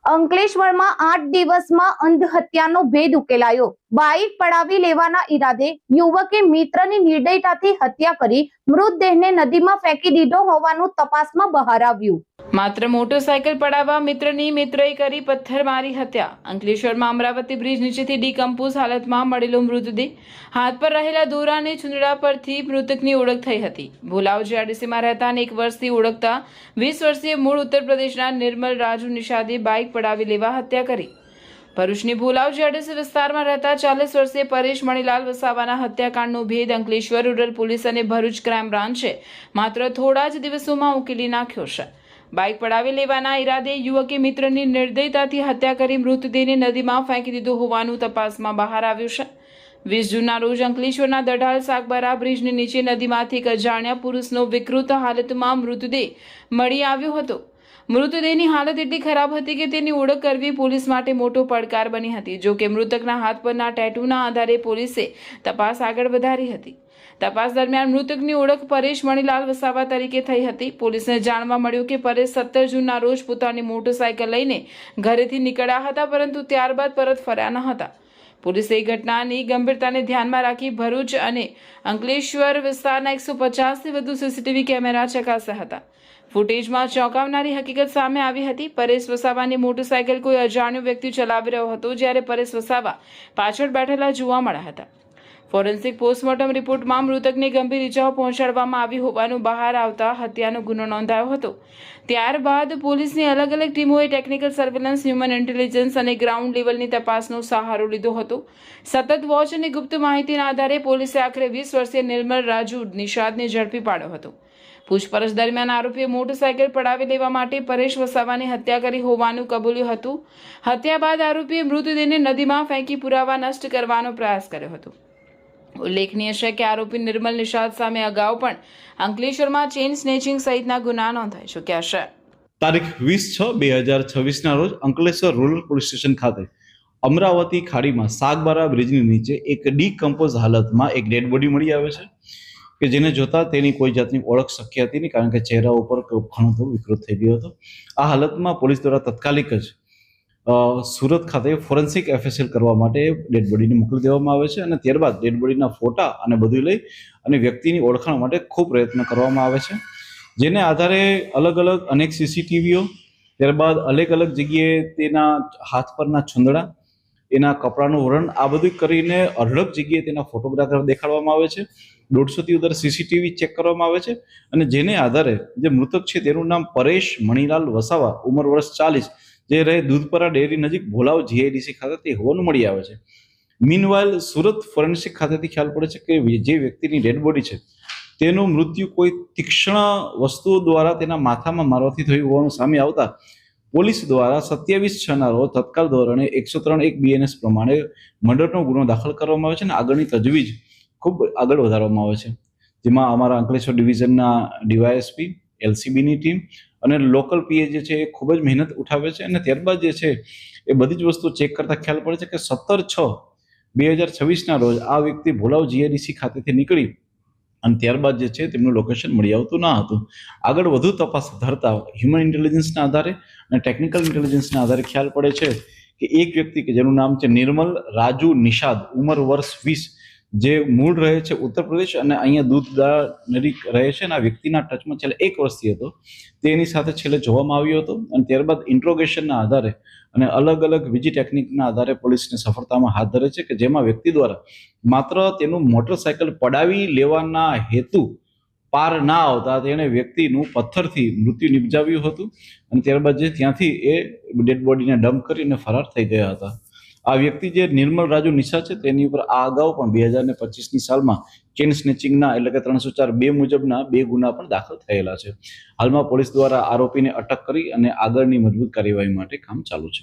અંકલેશ્વરમાં 8 દિવસમાં અંધ હત્યાનો ભેદ ઉકેલાયો। બાઇક પડાવી લેવાના ઈરાદે યુવકે મિત્રની નિર્દયતાથી હત્યા કરી મૃતદેહને નદીમાં ફેંકી દીધો હોવાનું તપાસમાં બહાર આવ્યું। માત્ર મોટરસાયકલ પડાવવા મિત્રએ કરી પથ્થરમારી હત્યા। અંકલેશ્વરમાં અમરાવતી બ્રિજ નીચેથી ડીકમ્પોઝ હાલતમાં મળેલો મૃતદેહ, હાથ પર રહેલા દોરા અને ચૂંદડા પરથી મૃતકની ઓળખ થઈ હતી। ભોલાવ જીઆઈડીસીમાં રહેતા અને 1 વર્ષથી ઓળખતા 20 વર્ષીય મૂળ ઉત્તર પ્રદેશના નિર્મલ રાજુ નિષાદે બાઇક પડાવી લેવા હત્યા કરી। ભરૂચની ભોલાવ જીઆઈડીસી વિસ્તારમાં રહેતા 40 વર્ષીય પરેશ મણીલાલ વસાવાના હત્યાકાંડનો ભેદ અંકલેશ્વર રૂરલ પોલીસ અને ભરૂચ ક્રાઇમ બ્રાન્ચે માત્ર થોડા જ દિવસોમાં ઉકેલી નાખ્યો છે। બાઇક પડાવી લેવાના ઈરાદે યુવકે મિત્રની નિર્દયતાથી હત્યા કરી મૃતદેહને નદીમાં ફેંકી દીધો હોવાનું તપાસમાં બહાર આવ્યું છે। 20 જૂનના રોજ અંકલેશ્વરના દઢાલ સાગબારા બ્રિજની નીચે નદીમાંથી એક અજાણ્યા પુરુષનો વિકૃત હાલતમાં મૃતદેહ મળી આવ્યો હતો। મૃતદેહની હાલત એટલી ખરાબ હતી કે તેની ઓળખ કરવી પોલીસ માટે મોટો પડકાર બની હતી। જો કે મૃતકના હાથ પરના ટેટૂના આધારે પોલીસે તપાસ આગળ વધારી હતી। તપાસ દરમિયાન મૃતકની ઓળખ પરેશ મણીલાલ વસાવા તરીકે થઈ હતી। પોલીસને જાણવા મળ્યું કે પરેશ 17 જૂનના રોજ પોતાની મોટરસાયકલ લઈને ઘરેથી નીકળ્યા હતા, પરંતુ ત્યારબાદ પરત ફર્યા ન હતા। પોલીસે ઘટનાની ગંભીરતાને ધ્યાનમાં રાખી ભરૂચ અને અંકલેશ્વર વિસ્તારના 150થી વધુ સીસીટીવી કેમેરા ચકાસ્યા હતા। ફૂટેજમાં ચોંકાવનારી હકીકત સામે આવી હતી। પરેશ વસાવાની મોટરસાયકલ કોઈ અજાણ્યો વ્યક્તિ ચલાવી રહ્યો હતો, જ્યારે પરેશ વસાવા પાછળ બેઠેલા જોવા મળ્યા હતા। ફોરેન્સિક પોસ્ટમોર્ટમ રિપોર્ટમાં મૃતકને ગંભીર ઇજાઓ પહોંચાડવામાં આવી હોવાનું બહાર આવતા હત્યાનો ગુનો નોંધાયો હતો। ત્યારબાદ પોલીસની અલગ અલગ ટીમોએ ટેકનિકલ સર્વેલન્સ, હ્યુમન ઇન્ટેલિજન્સ અને ગ્રાઉન્ડ લેવલની તપાસનો સહારો લીધો હતો। સતત વોચ અને ગુપ્ત માહિતીના આધારે પોલીસે આખરે 20 વર્ષીય નિર્મલ રાજુ નિષાદને ઝડપી પાડ્યો હતો। પૂછપરછ દરમિયાન આરોપીએ મોટરસાયકલ પડાવી લેવા માટે પરેશ વસાવાની હત્યા કરી હોવાનું કબૂલ્યું હતું। હત્યા બાદ આરોપીએ મૃતદેહને નદીમાં ફેંકી પુરાવા નષ્ટ કરવાનો પ્રયાસ કર્યો હતો। ઉલ્લેખનીય છે કે આરોપી નિર્મલ નિષાદ સામે અગાઉ પણ અંકલેશ્વરમાં ચેઇન સ્નેચિંગ સહિતના ગુના નોંધાઈ ચૂક્યા છે। તારીખ 20/6/2024 રોજ અંકલેશ્વર રૂરલ પોલીસ સ્ટેશન ખાતે અમરાવતી ખાડીમાં સાગબારા બ્રિજની નીચે એક ડીકમ્પોઝ હાલતમાં એક ડેડ બોડી મળી આવે છે કે જેને જોતા તેની કોઈ જાતની ઓળખ શક્ય હતી નહીં, કારણ કે ચહેરા ઉપર ઘણો તો વિકૃત થઈ ગયો હતો। આ હાલતમાં પોલીસ દ્વારા તાત્કાલિક જ સુરત ખાતે ફોરેન્સિક એફએસએલ કરવા માટે ડેડ બોડીને મોકલી દેવામાં આવે છે અને ત્યારબાદ ડેડ બોડીના ફોટા અને બધું લઈ અને વ્યક્તિની ઓળખાણ માટે ખૂબ પ્રયત્ન કરવામાં આવે છે, જેને આધારે અલગ અલગ અનેક સીસીટીવીઓ, ત્યારબાદ અલગ અલગ જગ્યાએ તેના હાથ પરના છૂંદડા, એના કપડાનું વર્ણન, આ બધું કરીને અઢળક જગ્યાએ તેના ફોટોગ્રાફર દેખાડવામાં આવે છે। 150થી વધારે સીસીટીવી ચેક કરવામાં આવે છે અને જેને આધારે જે મૃતક છે તેનું નામ પરેશ મણીલાલ વસાવા, ઉંમર વર્ષ 40, જે રહે દૂધપરા ડેરી નજીક ભોલાવ જીઆઈડીસી ખાતે તે હોવાનું મળી આવે છે। મીનવાઇલ સુરત ફોરેન્સિક ખાતેથી ખ્યાલ પડે છે કે જે વ્યક્તિની ડેડ બોડી છે તેનું મૃત્યુ કોઈ તીક્ષ્ણ વસ્તુઓ દ્વારા તેના માથામાં મારવાથી થયું હોવાનું સામે આવતા પોલીસ દ્વારા 27/6ના રોજ તત્કાલ ધોરણે 103(1) BNS પ્રમાણે મર્ડરનો ગુનો દાખલ કરવામાં આવે છે અને આગળની તજવીજ ખૂબ આગળ વધારવામાં આવે છે, જેમાં અમારા અંકલેશ્વર ડિવિઝનના ડીવાયએસપી, એલસીબીની ટીમ અને લોકલ પીએ જે છે એ ખૂબ જ મહેનત ઉઠાવે છે અને ત્યારબાદ જે છે એ બધી જ વસ્તુ ચેક કરતા ખ્યાલ પડે છે કે 17/6/2024ના રોજ આ વ્યક્તિ ભોલાવ જીઆઈડીસી ખાતેથી નીકળી અને ત્યારબાદ જે છે તેમનું લોકેશન મળી આવતું ન હતું। આગળ વધુ તપાસ ધરતા હ્યુમન ઇન્ટેલિજન્સના આધારે અને ટેકનિકલ ઇન્ટેલિજન્સના આધારે ખ્યાલ પડે છે કે એક વ્યક્તિ કે જેનું નામ છે નિર્મલ રાજુ નિષાદ, ઉંમર વર્ષ 20, જે મૂળ રહે છે ઉત્તર પ્રદેશ અને અહીંયા દૂધદા નજીક રહે છે અને આ વ્યક્તિના ટચમાં છેલ્લે 1 વર્ષથી હતો, તેની સાથે છેલ્લે જોવામાં આવ્યો હતો અને ત્યારબાદ ઇન્ટ્રોગેશનના આધારે અને અલગ અલગ બીજી ટેકનિકના આધારે પોલીસને સફળતામાં હાથ ધરે છે કે જેમાં વ્યક્તિ દ્વારા માત્ર તેનું મોટરસાયકલ પડાવી લેવાના હેતુ પાર ના આવતા તેણે વ્યક્તિનું પથ્થરથી મૃત્યુ નિપજાવ્યું હતું અને ત્યારબાદ જે ત્યાંથી એ ડેડ બોડીને ડમ્પ કરીને ફરાર થઈ ગયા હતા। આ વ્યક્તિ જે નિર્મલ રાજુ નિષાદ છે તેની ઉપર આ અગાઉ પણ 2025ની સાલમાં ચેઇન સ્નેચિંગના એટલે કે 304(2) મુજબના 2 ગુના પણ દાખલ થયેલા છે। હાલમાં પોલીસ દ્વારા આરોપીને અટક કરી અને આગળની મજબૂત કાર્યવાહી માટે કામ ચાલુ છે।